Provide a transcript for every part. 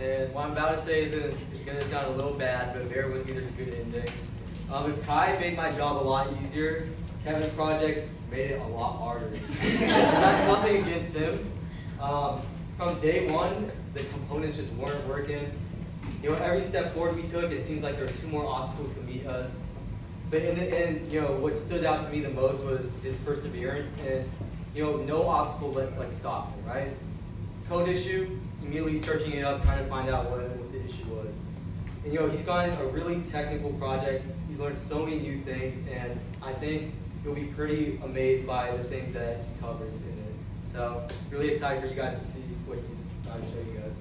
And what I'm about to say is going to sound a little bad, but bear with me, there's a good ending. If Ty made my job a lot easier, Kevin's project made it a lot harder. And that's nothing against him. From day one, the components just weren't working. You know, every step forward we took, it seems like there were 2 more obstacles to meet us. But in the end, you know, what stood out to me the most was his perseverance, and you know, no obstacle stopped him, right? Code issue, immediately searching it up, trying to find out what the issue was. And you know, he's gotten a really technical project. He's learned so many new things, and I think you'll be pretty amazed by the things that he covers in it. So, really excited for you guys to see what he's trying to show you guys.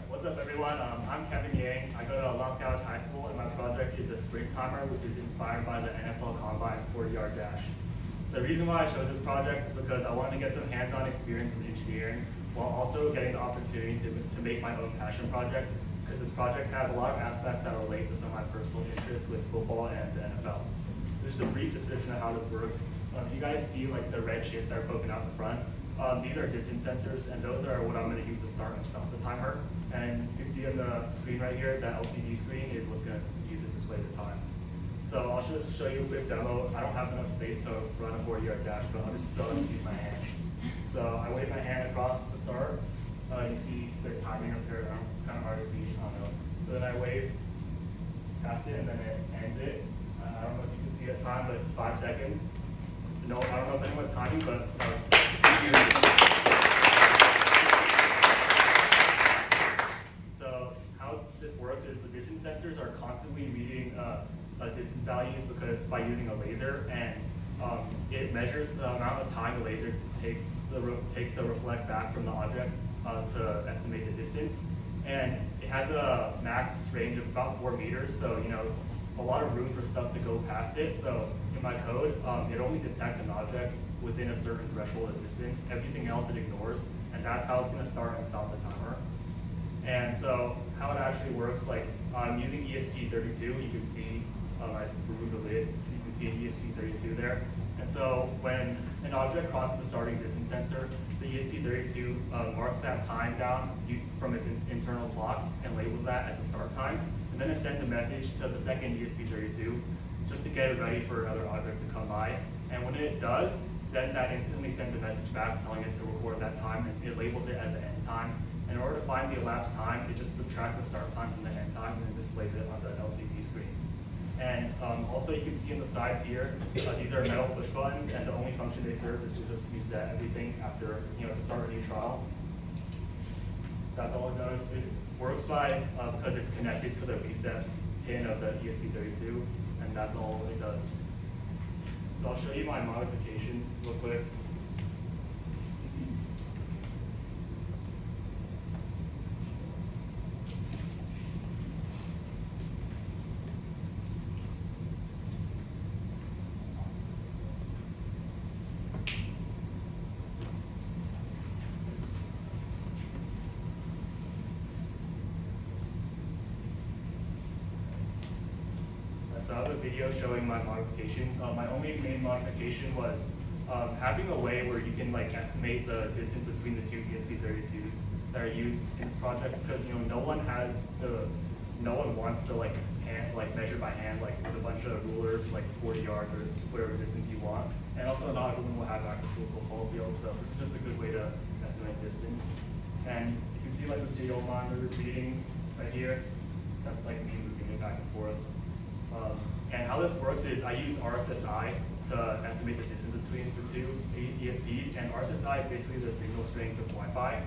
What's up, everyone? I'm Kevin Yang. I go to Los Gatos High School, and my project is a sprint timer, which is inspired by the NFL Combine's 40-yard dash. So the reason why I chose this project is because I wanted to get some hands-on experience with engineering, while also getting the opportunity to make my own passion project, because this project has a lot of aspects that relate to some of my personal interests with football and the NFL. Just a brief description of how this works. You guys see like the red shapes that are poking out in front. These are distance sensors, and those are what I'm going to use to start and stop the timer. And you can see on the screen right here, that LCD screen is what's going to use to display the time. So I'll just show you a quick demo. I don't have enough space to run a 40-yard dash, but I'll just use my hands. So I wave my hand across the start. You see it says timing up there. It's kind of hard to see. I don't know. So then I wave past it, and then it ends it. I don't know if you can see that time, but it's 5 seconds. No, I don't know if anyone's timing, but so how this works is the distance sensors are constantly reading distance values by using a laser, and it measures the amount of time the laser takes to reflect back from the object to estimate the distance. And it has a max range of about 4 meters, so you know, a lot of room for stuff to go past it. So in my code, it only detects an object within a certain threshold of distance. Everything else it ignores, and that's how it's going to start and stop the timer. And so how it actually works, like I'm using ESP32. You can see I removed the lid. You can see an ESP32 there. And so when an object crosses the starting distance sensor, the ESP32 marks that time down from an internal clock and labels that as the start time. And then it sends a message to the second ESP32 just to get it ready for another object to come by. And when it does, then that instantly sends a message back telling it to record that time, and it labels it as the end time. And in order to find the elapsed time, it just subtracts the start time from the end time and then displays it on the LCD screen. And also you can see on the sides here, these are metal push buttons, and the only function they serve is to just reset everything after, you know, to start a new trial. That's all it does. It works by, because it's connected to the reset pin of the ESP32, and that's all it does. So I'll show you my modifications real quick. So I have a video showing my modifications. My only main modification was having a way where you can like estimate the distance between the 2 ESP32s that are used in this project, because you know no one wants to like measure by hand like with a bunch of rulers like 40 yards or whatever distance you want. And also not everyone will have access to a football field, so this is just a good way to estimate distance. And you can see like the serial monitor readings right here. That's like me moving it back and forth. And how this works is I use RSSI to estimate the distance between the 2 ESPs, and RSSI is basically the signal strength of Wi-Fi.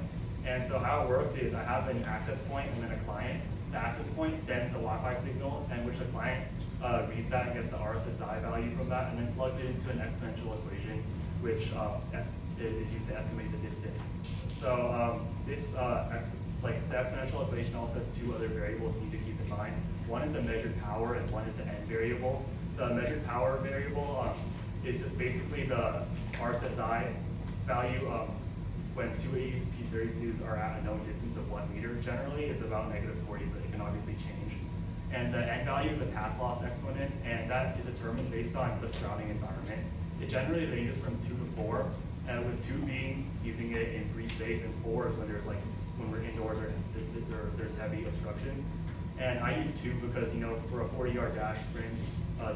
And so how it works is I have an access point and then a client. The access point sends a Wi-Fi signal, and which the client reads that and gets the RSSI value from that, and then plugs it into an exponential equation, which is used to estimate the distance. So the exponential equation also has 2 other variables you need to keep in mind. One is the measured power, and one is the n variable. The measured power variable is just basically the RSSI value when 2 ESP32s are at a known distance of 1 meter. Generally, it's about -40, but it can obviously change. And the n value is the path loss exponent, and that is determined based on the surrounding environment. It generally ranges from 2 to 4, And with 2 being using it in free space, and 4 is when there's like when we're indoors or there's heavy obstruction. And I use 2 because for a 40-yard dash sprint,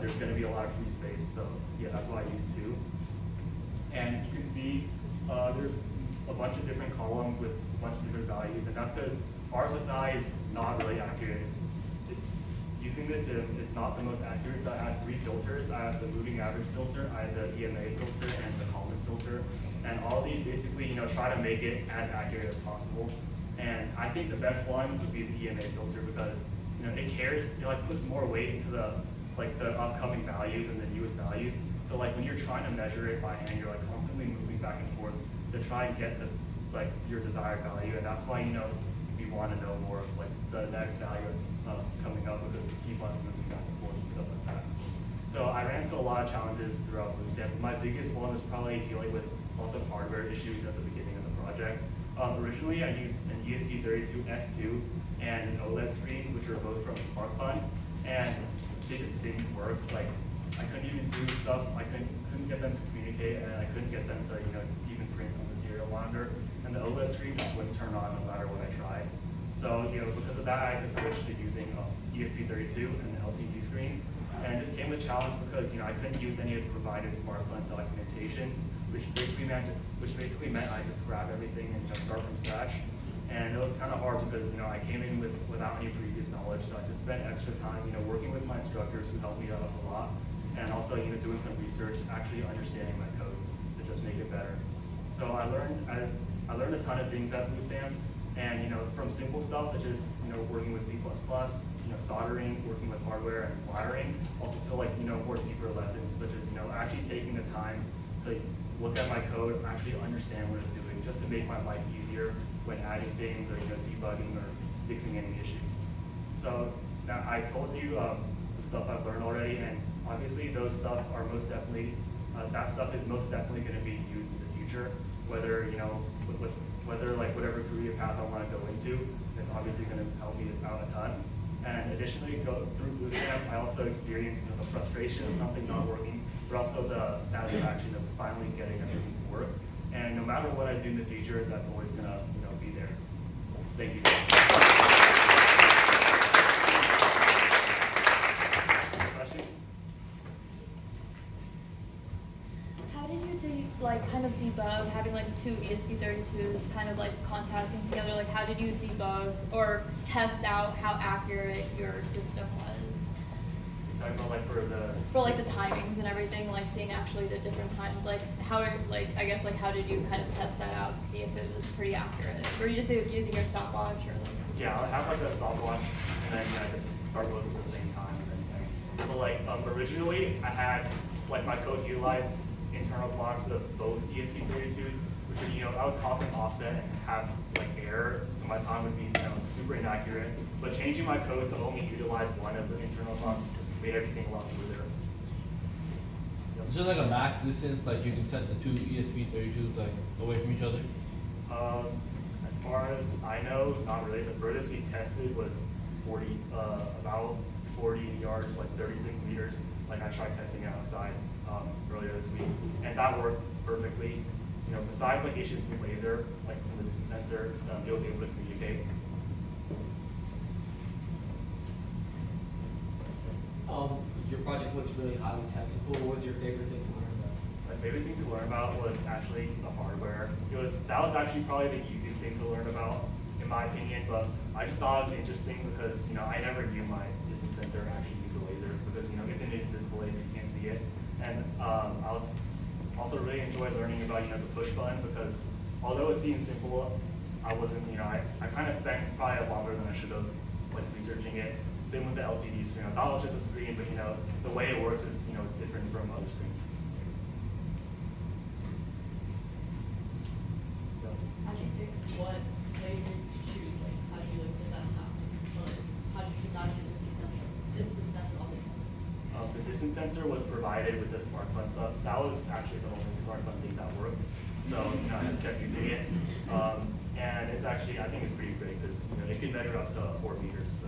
there's going to be a lot of free space. So yeah, that's why I use 2. And you can see there's a bunch of different columns with a bunch of different values, and that's because RSSI is not really accurate. It's using this is not the most accurate. So I have 3 filters. I have the moving average filter, I have the EMA filter, and the Kalman filter. And all these basically try to make it as accurate as possible. And I think the best one would be the EMA filter because it cares, it like puts more weight into the upcoming values and the newest values. So like when you're trying to measure it by hand, you're like constantly moving back and forth to try and get the your desired value. And that's why you want to know more of like the next value is coming up because we keep on moving back and forth and stuff like that. So I ran into a lot of challenges throughout Bootstrap. My biggest one was probably dealing with lots of hardware issues at the beginning of the project. Originally, I used an ESP32S2 and an OLED screen, which are both from SparkFun, and they just didn't work. Like, I couldn't even do stuff. I couldn't get them to communicate, and I couldn't get them to even print on the serial monitor. And the OLED screen just wouldn't turn on no matter what I tried. So because of that, I had to switch to using ESP32 and the LCD screen. And this came with a challenge because I couldn't use any of the provided SparkFun documentation, which basically meant I had to scrap everything and start from scratch. And it was kind of hard because I came in without any previous knowledge, so I had to spend extra time working with my instructors who helped me out a lot, and also doing some research, actually understanding my code to just make it better. So I learned a ton of things at Bootstrap, and from simple stuff such as working with C++, soldering, working with hardware and wiring, also to more deeper lessons such as actually taking the time to look at my code, actually understand what it's doing, just to make my life easier when adding things or debugging or fixing any issues. So now I told you the stuff I've learned already, and obviously those stuff are most definitely that stuff is most definitely going to be used in the future. Whether whether whatever career path I want to go into, it's obviously going to help me out a ton. And additionally, through Bootstrap, I also experienced the frustration of something not working, but also the satisfaction of finally getting everything to work. And no matter what I do in the future, that's always gonna be there. Thank you. Questions? How did you kind of debug having 2 ESP32s kind of contacting together? Like how did you debug or test out how accurate your system was? You're talking about for the timings and everything, seeing actually the different times, how I guess how did you kind of test that out to see if it was pretty accurate? Were you just using your stopwatch or Yeah, I have a stopwatch, and then I just start looking at the same time and everything. But originally I had my code utilized internal clocks of both ESP32s, which would I would constantly offset and have error, so my time would be super inaccurate. But changing my code to only utilize one of the internal clocks just made everything a lot smoother. Is there a max distance you can set the 2 ESP32s away from each other? As far as I know, not really. The furthest we tested was about 40 yards, 36 meters. I tried testing it outside earlier this week, and that worked perfectly. Besides issues with laser, from the distance sensor, it was able to communicate. Your project looks really highly technical. What was your favorite thing to learn about? My favorite thing to learn about was actually the hardware. That was actually probably the easiest thing to learn about, in my opinion. But I just thought it was interesting because I never knew my distance sensor actually used a laser because it's an invisible laser, you can't see it. And I was also really enjoyed learning about the push button because although it seemed simple, I wasn't I kind of spent probably longer than I should have researching it. Same with the LCD screen. I thought it was just a screen, but the way it works is different from other screens. How do you pick what laser to choose? How do you design how do you design your distance sensor on it? The distance sensor was provided with the SparkFun stuff. That was actually the only SparkFun thing that worked. So I just kept using it, and it's actually I think it's pretty great because it can measure up to 4 meters. So.